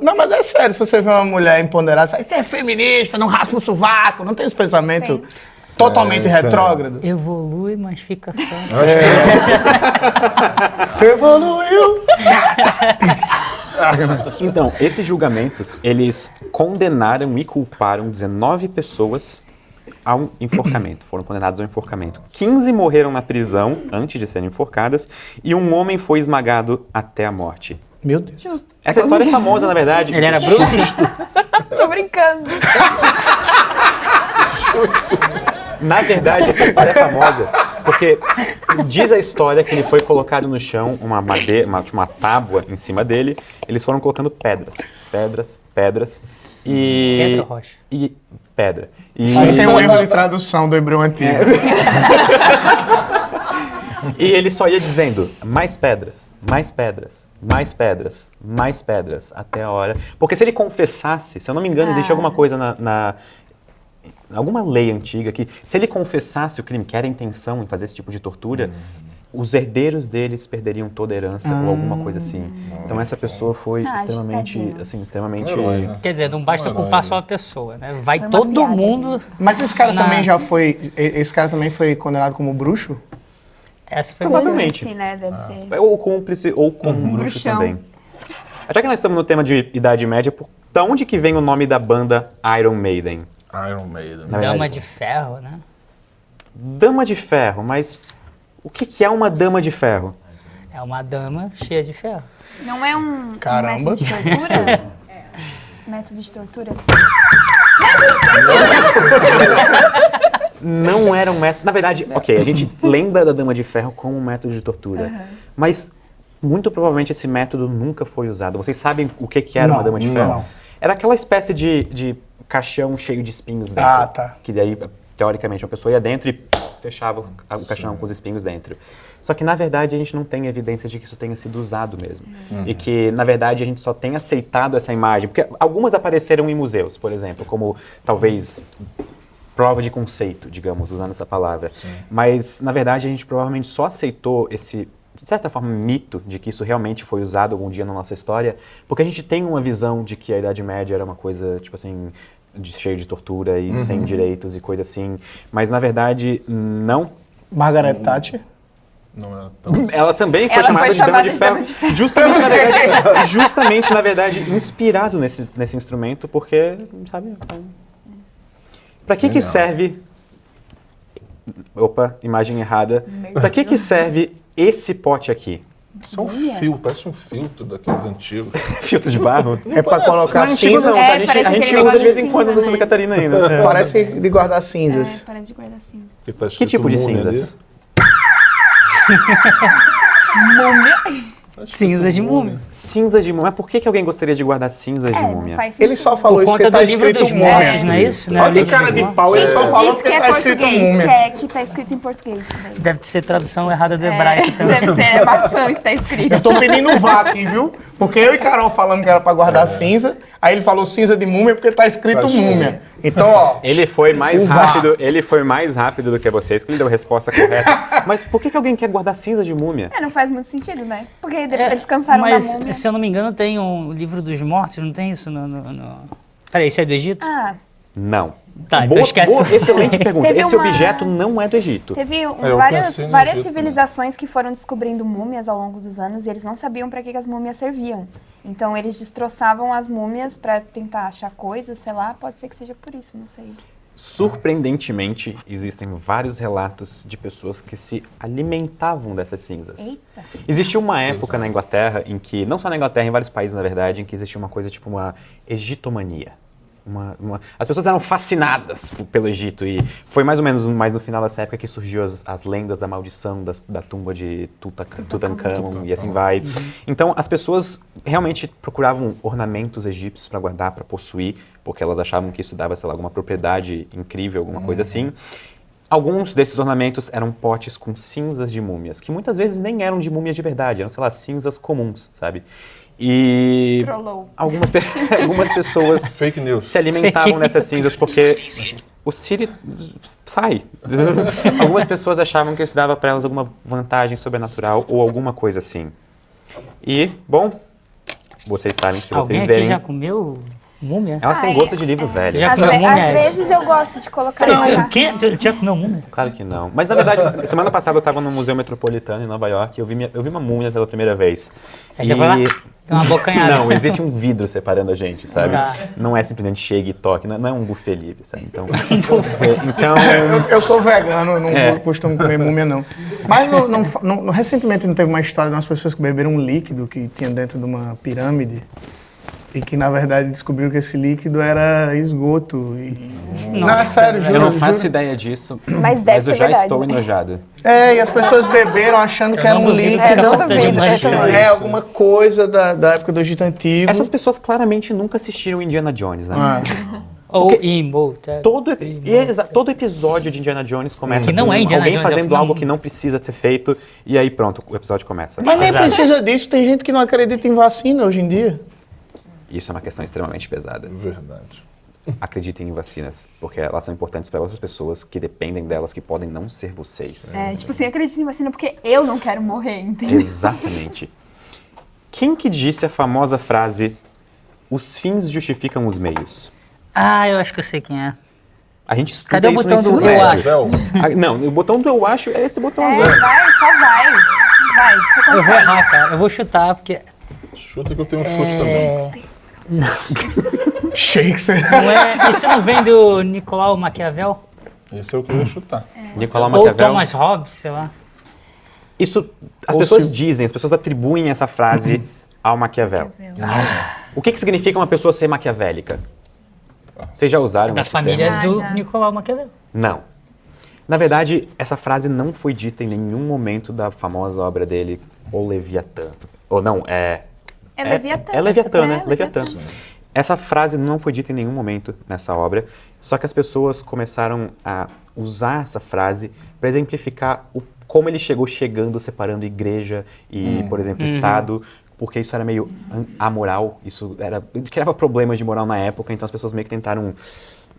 Não, mas é sério, se você vê uma mulher empoderada, fala, você é feminista, não raspa o sovaco, não tem esse pensamento Tem. totalmente tem. retrógrado. Evolui, mas fica só. Evoluiu! Então, esses julgamentos, eles condenaram e culparam 19 pessoas ao enforcamento. Foram condenadas ao enforcamento. 15 morreram na prisão antes de serem enforcadas e um homem foi esmagado até a morte. Meu Deus. Justo. Essa história é famosa, na verdade. Ele era bruxo? Tô brincando. Na verdade, essa história é famosa porque diz a história que ele foi colocado no chão, uma madeira, uma tábua em cima dele. Eles foram colocando pedras, e... Pedra ou rocha? E pedra. E... Aí tem um erro de tradução do hebreu antigo. E ele só ia dizendo, mais pedras, mais pedras, mais pedras, mais pedras, até a hora... Porque se ele confessasse, se eu não me engano, existe alguma coisa alguma lei antiga que, se ele confessasse o crime, que era a intenção em fazer esse tipo de tortura, os herdeiros deles perderiam toda a herança ou alguma coisa assim. Então essa pessoa foi extremamente, tadinho. assim, extremamente... Herói, né? Quer dizer, não basta Herói, culpar né? só a pessoa, né? Vai Foi uma todo piada, mundo... Mas esse cara Na- também já foi. Esse cara também foi condenado como bruxo? Essa foi Provavelmente. Cúmplice, né? Deve ser. Ou cúmplice ou como bruxo Bruxão. também. Já que nós estamos no tema de Idade Média, da onde que vem o nome da banda Iron Maiden? Iron Maiden. Na verdade, Dama de ferro, né? Dama de ferro, mas o que é uma dama de ferro? É uma dama cheia de ferro. Não é um Caramba. método de tortura? Método de tortura? Não era um método... Na verdade, ok, a gente lembra da dama de ferro como um método de tortura, mas muito provavelmente esse método nunca foi usado. Vocês sabem o que era uma Não, dama de não. ferro? Era aquela espécie de caixão cheio de espinhos dentro. Ah, tá. Que daí, teoricamente, uma pessoa ia dentro e fechava o caixão com os espinhos dentro. Só que, na verdade, a gente não tem evidência de que isso tenha sido usado mesmo. E que, na verdade, a gente só tem aceitado essa imagem. Porque algumas apareceram em museus, por exemplo, como talvez prova de conceito, digamos, usando essa palavra. Mas, na verdade, a gente provavelmente só aceitou esse, de certa forma, mito de que isso realmente foi usado algum dia na nossa história, porque a gente tem uma visão de que a Idade Média era uma coisa, tipo assim, cheio de tortura e sem direitos e coisa assim. Mas, na verdade, não. Margaret Thatcher. Não era tão... Ela também foi Ela chamada foi de Dama chamada de de Ferro. Dama de Ferro. Justamente, na verdade, inspirado nesse instrumento, porque, sabe... Pra que Genial. serve... Opa, imagem errada. Pra que serve esse pote aqui? Isso é um filtro, parece um filtro daqueles antigos. Filtro de barro? É pra colocar Não é antigo, cinzas. não. É, a gente, parece a gente aquele usa de negócio vez de em quando cinza, no Santa né? Catarina ainda. Parece de guardar É, cinzas. parece de guardar assim. Que, tá Que escrito tipo de múmia cinzas? Múmia? Tá escrito Cinzas de múmia. Cinzas de múmia. Mas por que alguém gostaria de guardar cinzas de Não múmia? faz sentido. Ele só falou Por isso porque conta tá do livro escrito dos múmia. mortos, não é isso? Né? O Olha que livro cara dos de mortos. pau, ele Quem só te falou disse porque que é tá escrito português? múmia. Que tá escrito em português isso daí. Deve ser tradução errada do hebraico também. Deve ser maçã que tá escrito. Eu tô pedindo um vá aqui, viu? Porque eu e Carol falamos que era pra guardar cinza, aí ele falou cinza de múmia porque tá escrito Tá múmia. Então, ó, Ele foi mais Uva. rápido, ele foi mais rápido do que vocês, que ele deu a resposta correta. Mas por que alguém quer guardar cinza de múmia? Não faz muito sentido, né? Porque eles cansaram Mas, da múmia. se eu não me engano, tem um livro dos mortos, não tem isso Peraí, isso é do Egito? Ah, Tá, Não. então esquece. Excelente pergunta. Teve Esse uma- objeto não é do Egito. teve eu várias pensei no Egito, civilizações que foram descobrindo múmias ao longo dos anos e eles não sabiam para que as múmias serviam. Então eles destroçavam as múmias para tentar achar coisas, sei lá, pode ser que seja por isso, não sei. Surpreendentemente, existem vários relatos de pessoas que se alimentavam dessas cinzas. Eita. Existia uma época na Inglaterra em que, não só na Inglaterra, em vários países, na verdade, em que existia uma coisa tipo uma egitomania. As pessoas eram fascinadas pelo Egito e foi mais ou menos mais no final dessa época que surgiu as lendas da maldição da tumba de Tutankhamon e assim vai. Então as pessoas realmente procuravam ornamentos egípcios para guardar, para possuir, porque elas achavam que isso dava, sei lá, alguma propriedade incrível, alguma coisa assim. Alguns desses ornamentos eram potes com cinzas de múmias, que muitas vezes nem eram de múmias de verdade, eram, sei lá, cinzas comuns, sabe? E Trollou. algumas pessoas Fake news. se alimentavam dessas cinzas porque o Siri sai. Algumas pessoas achavam que isso dava para elas alguma vantagem sobrenatural ou alguma coisa assim. E, bom, vocês sabem, se Alguém vocês aqui verem, já comeu múmia? elas têm gosto de livro velho. Já Às, comeu múmia? às vezes eu gosto de colocar O quê? Tu já comeu múmia? Claro que não. Mas, na verdade, semana passada eu estava no Museu Metropolitano em Nova York e eu vi uma múmia pela primeira vez. Aí você foi lá? Tem uma bocanhada. Não, existe um vidro separando a gente, sabe? Tá. Não é simplesmente chegue e toque, não é um buffet livre, sabe? Então, Eu sou vegano, eu não É. costumo comer múmia, não. Mas recentemente não teve uma história de umas pessoas que beberam um líquido que tinha dentro de uma pirâmide e que, na verdade, descobriram que esse líquido era esgoto. Não, é sério, juro. eu não faço juro. ideia disso, Mas deve eu ser já verdade, estou né? enojado. É, e as pessoas beberam achando que era não um duvido líquido. que É, não gosta de duvido, magia. eu também. É alguma coisa da época do Egito Antigo. Essas pessoas claramente nunca assistiram Indiana Jones, né? Ah. Ou imortal. Todo episódio de Indiana Jones começa Que não com é Indiana alguém Jones, é fazendo filme. algo que não precisa ser feito e aí pronto, o episódio começa. Mas nem Exato. precisa disso, tem gente que não acredita em vacina hoje em dia. Isso é uma questão extremamente pesada. Verdade. Acreditem em vacinas, porque elas são importantes para outras pessoas que dependem delas, que podem não ser vocês. É, tipo assim, acredito em vacina porque eu não quero morrer, entendeu? Exatamente. Quem que disse a famosa frase os fins justificam os meios? Ah, eu acho que eu sei quem é. A gente estuda Cadê o isso no botão do ensino eu médio. acho? Vel, Não, o botão do eu acho é esse botão É, azul. vai, só vai. Vai, você Eu vou consegue. errar, cara. Eu vou chutar, porque chuta que eu tenho um chute também. Shakespeare. não é, isso não vem do Nicolau Maquiavel? Esse é o que eu ia chutar. Nicolau Ou Maquiavel. Thomas Hobbes, sei lá. Isso, as Ou pessoas se- dizem, as pessoas atribuem essa frase ao Maquiavel. O que significa uma pessoa ser maquiavélica? Vocês já usaram Da esse família termo? do já. Nicolau Maquiavel. Não. Na verdade, essa frase não foi dita em nenhum momento da famosa obra dele, O Leviatã. Ou não, É Leviatã. É Leviatã, né? É, Leviatã. Essa frase não foi dita em nenhum momento nessa obra, só que as pessoas começaram a usar essa frase para exemplificar como ele chegando, separando igreja e, por exemplo, Estado, porque isso era meio amoral, criava problemas de moral na época, então as pessoas meio que tentaram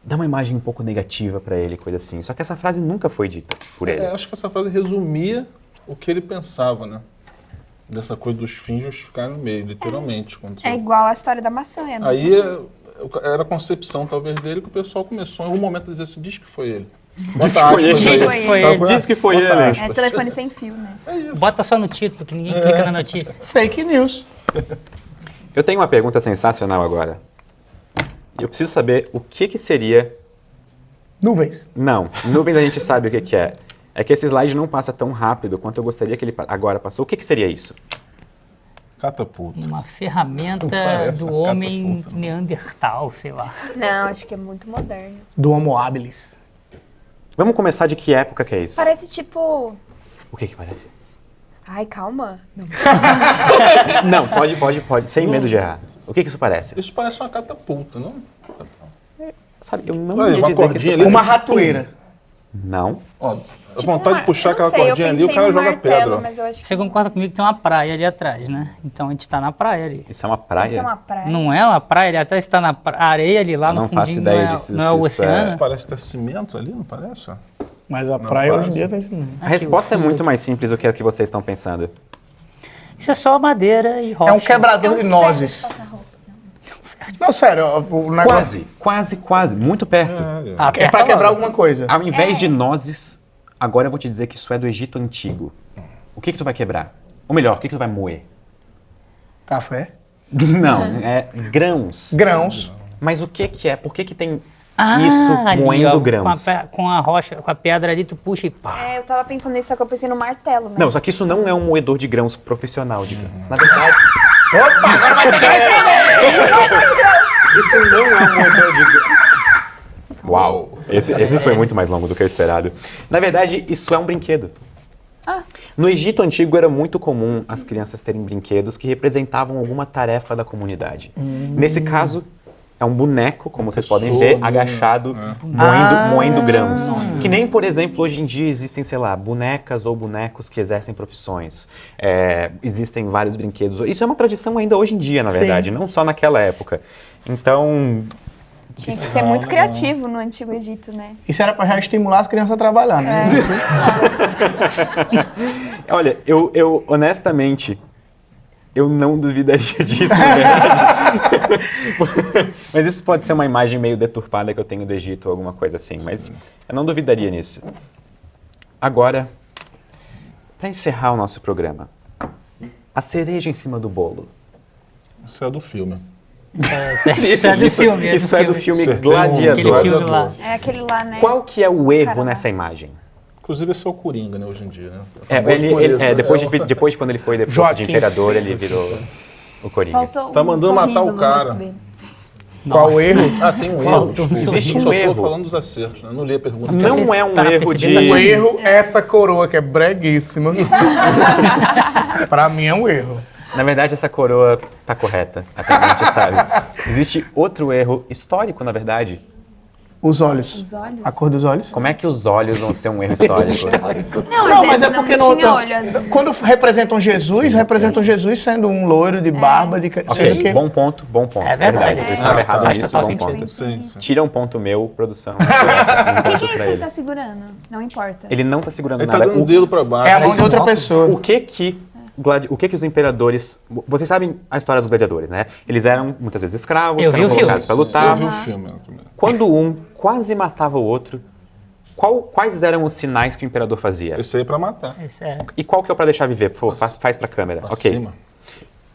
dar uma imagem um pouco negativa para ele, coisa assim. Só que essa frase nunca foi dita por ele. Acho que essa frase resumia o que ele pensava, né? Dessa coisa dos fins justificar no meio, literalmente. Quando É igual a história da maçã, é a mesma Aí coisa. era a concepção, talvez, dele que o pessoal começou em algum momento a dizer assim, diz que foi ele. Diz que foi ele. Diz que foi ele. Sabe qual é? Diz que foi Bota ele. aspas. É telefone sem fio, né? É isso. Bota só no título, que ninguém clica na notícia. Fake news. Eu tenho uma pergunta sensacional agora. Eu preciso saber o que seria... Nuvens. Não, nuvens a gente sabe o que é. É que esse slide não passa tão rápido quanto eu gostaria que ele agora passou. O que seria isso? Catapulta. Uma ferramenta Parece do uma homem catapulta, né? neandertal, sei lá. Não, acho que é muito moderno. Do Homo habilis. Vamos começar de que época que é isso? Parece tipo... O que parece? Ai, calma. Não. Não, pode, sem medo de errar. O que isso parece? Isso parece uma catapulta, não? Sabe, eu não Olha, ia uma dizer que cordinha isso ali. Uma ratoeira. Não. Ó, a Tipo vontade de puxar eu não aquela sei, eu cordinha ali, o pensei cara no joga martelo, pedra. ó. Mas eu acho que Você concorda comigo que tem uma praia ali atrás, né? Então a gente tá na praia ali. Isso é uma praia? isso é uma praia. Não é uma praia ali atrás, tá na areia ali lá Eu no não fundinho. faço ideia não é, disso, não é o se isso é- oceano? Parece ter cimento ali, não parece? ó? Mas a praia hoje em parece. dia tem isso mesmo. A resposta é muito mais simples do que a que vocês estão pensando. Isso é só madeira e rocha. É um quebrador de nozes. Ferro de passar roupa. Não, sério, o negócio Quase, muito perto. É, Ah, é pra aperta quebrar logo. alguma coisa. Ao invés de nozes, agora eu vou te dizer que isso é do Egito Antigo. O que tu vai quebrar? Ou melhor, o que tu vai moer? Café. Não, é grãos. Grãos. Mas o que é? Por que tem Ah, isso ali, moendo ó, grãos? Com a rocha, com a pedra ali, tu puxa e pá. É, eu tava pensando nisso, só que eu pensei no martelo, mas... Não, só que isso não é um moedor de grãos profissional de grãos. Na verdade, Opa, agora vai ter que responder! Isso não é um moedor de... Uau! Esse foi muito mais longo do que eu esperado. Na verdade, isso é um brinquedo. No Egito Antigo era muito comum as crianças terem brinquedos que representavam alguma tarefa da comunidade. Nesse caso, é um boneco, como vocês podem ver, agachado, moendo grãos. Que nem, por exemplo, hoje em dia existem, sei lá, bonecas ou bonecos que exercem profissões. Existem vários brinquedos. Isso é uma tradição ainda hoje em dia, na verdade, não só naquela época. Então... Tinha que ser muito criativo no Antigo Egito, né? Isso era pra já estimular as crianças a trabalhar, né? Olha, eu honestamente, eu não duvidaria disso, na verdade. Mas isso pode ser uma imagem meio deturpada que eu tenho do Egito ou alguma coisa assim, mas eu não duvidaria nisso. Agora, para encerrar o nosso programa, a cereja em cima do bolo. Isso é do filme. Isso é do filme. Isso é do filme Acertei Gladiador. Aquele filme lá. É aquele lá, né? Qual que é o erro Caramba. nessa imagem? Inclusive, esse é o Coringa, né, hoje em dia, né? Depois de quando ele foi depois de Joaquim imperador, ele virou o Coringa. Faltou Tá mandando matar sorriso o no cara. rosto dele. Qual o erro? Ah, tem um erro. Faltou um Desculpa. Existe um Só erro. estou falando dos acertos, né? Não li a pergunta. Não é um Tá erro percebendo de... O erro é essa coroa que é breguíssima. Pra mim é um erro. Na verdade, essa coroa tá correta, até a gente sabe. Existe outro erro histórico, na verdade. Os olhos. Os olhos? A cor dos olhos? Como é que os olhos vão ser um erro histórico? Não, mas é esse porque não tinha olho azul. quando representam Jesus sendo um loiro de barba, sendo Ok, que... bom ponto. É verdade. Eu estava errado Faz nisso, total bom sentido. ponto. Sim. Tira um ponto meu, produção. O que é isso pra que ele ele. tá segurando? Não importa. Ele não tá segurando Ele tá nada. dando o dedo pra baixo. É a mão de outra pessoa. O que os imperadores... Vocês sabem a história dos gladiadores, né? Eles eram muitas vezes escravos, Eu vi eram o filme. colocados pra lutar. Eu vi o filme. Também. Quando um quase matava o outro, quais eram os sinais que o imperador fazia? Esse aí é pra matar. Esse é. E qual que é o pra deixar viver? Por favor, faz pra câmera. Pra Ok. cima.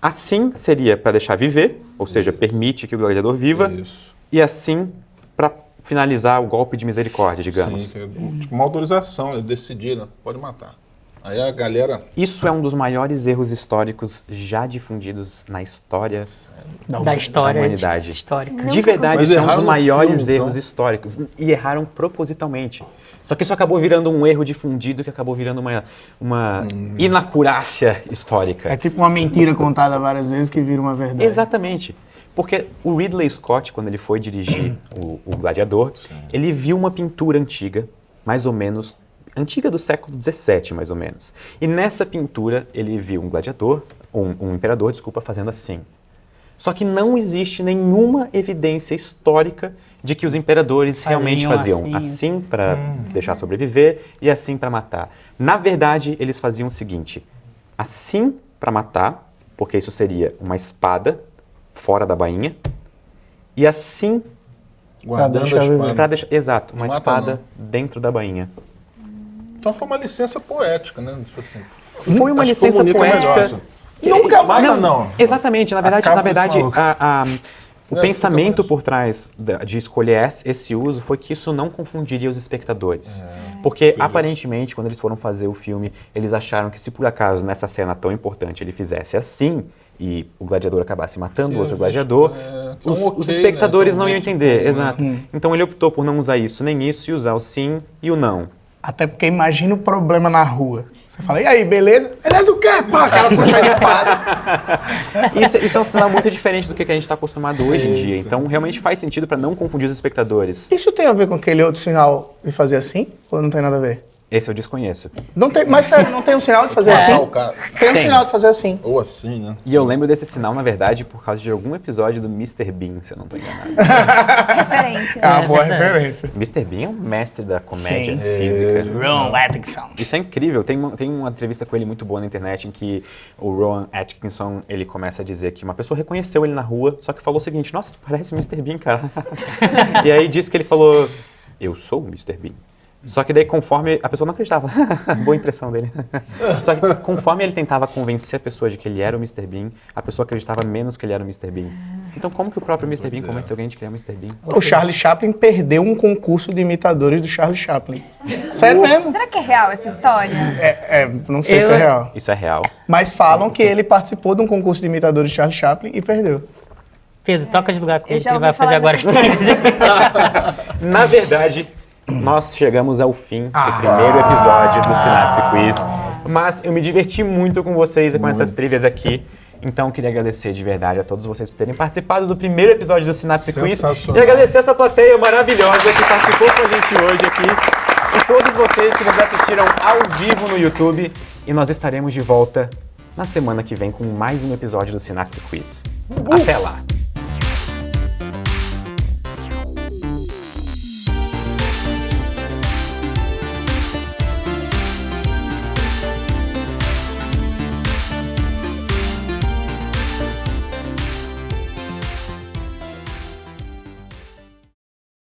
Assim seria pra deixar viver, ou seja, permite que o gladiador viva. Isso. E assim pra finalizar o golpe de misericórdia, digamos. Sim, tipo, uma autorização, eles decidiram, pode matar. Aí a galera... Isso é um dos maiores erros históricos já difundidos na história Da história. da humanidade. Histórica. De verdade, Mas são erraram os no maiores filme, erros então. históricos. E erraram propositalmente. Só que isso acabou virando um erro difundido que acabou virando uma inacurácia histórica. É tipo uma mentira contada várias vezes que vira uma verdade. Exatamente. Porque o Ridley Scott, quando ele foi dirigir o Gladiador, ele viu uma pintura antiga, mais ou menos, antiga do século XVII, mais ou menos. E nessa pintura, ele viu um gladiador, um imperador, desculpa, fazendo assim. Só que não existe nenhuma evidência histórica de que os imperadores realmente faziam assim para deixar sobreviver e assim para matar. Na verdade, eles faziam o seguinte: assim para matar, porque isso seria uma espada fora da bainha, e assim Guardando deixar a viver. espada. para deixar, exato, uma Não mata, espada dentro da bainha. Então foi uma licença poética, né? Tipo assim, Foi uma acho que licença comunica poética. melhor, assim. Nunca mais. Não. Exatamente, na verdade, Acaba com esse maluco. o Não, pensamento fica por trás de escolher esse uso foi que isso não confundiria os espectadores. Porque, aparentemente, quando eles foram fazer o filme, eles acharam que se por acaso, nessa cena tão importante, ele fizesse assim, e o gladiador acabasse matando o outro gladiador, que é um ok, os espectadores né? não iam Visto entender. como, né? Exato. Então ele optou por não usar isso nem isso, e usar o sim e o não. Até porque imagina o problema na rua. Você fala, e aí, beleza? Beleza o quê? Pá, o cara puxa a espada. Isso é um sinal muito diferente do que a gente está acostumado hoje em dia. Então, realmente faz sentido para não confundir os espectadores. Isso tem a ver com aquele outro sinal de fazer assim? Ou não tem nada a ver? Esse eu desconheço. Não tem, mas sério, não tem um sinal de fazer Matar assim? o cara. Tem um Tem. sinal de fazer assim. Ou assim, né? E eu lembro desse sinal, na verdade, por causa de algum episódio do Mr. Bean, se eu não estou enganado. Referência. É uma boa verdade. referência. Mr. Bean é um mestre da comédia Sim. física. Ron Atkinson. Isso é incrível. Tem uma entrevista com ele muito boa na internet em que o Rowan Atkinson, ele começa a dizer que uma pessoa reconheceu ele na rua, só que falou o seguinte: nossa, tu parece o Mr. Bean, cara. E aí disse que ele falou: eu sou o Mr. Bean. Só que daí, conforme a pessoa não acreditava, boa impressão dele. Só que conforme ele tentava convencer a pessoa de que ele era o Mr. Bean, a pessoa acreditava menos que ele era o Mr. Bean. Então como que o próprio Mr. Bean convence alguém de criar o Mr. Bean? O Charlie Chaplin perdeu um concurso de imitadores do Charlie Chaplin. Sério mesmo? Será que é real essa história? Não sei se é real. Isso é real. Mas falam que ele participou de um concurso de imitadores de Charlie Chaplin e perdeu. Pedro, toca de lugar com ele, já que ele vai ouvi falar fazer agora as dessa trilhas. Na verdade, nós chegamos ao fim do primeiro episódio do Synapse Quiz. Mas eu me diverti muito com vocês e com essas trilhas aqui. Então, queria agradecer de verdade a todos vocês por terem participado do primeiro episódio do Synapse Quiz. E agradecer essa plateia maravilhosa que participou com a gente hoje aqui. E todos vocês que nos assistiram ao vivo no YouTube. E nós estaremos de volta na semana que vem com mais um episódio do Synapse Quiz. Até lá!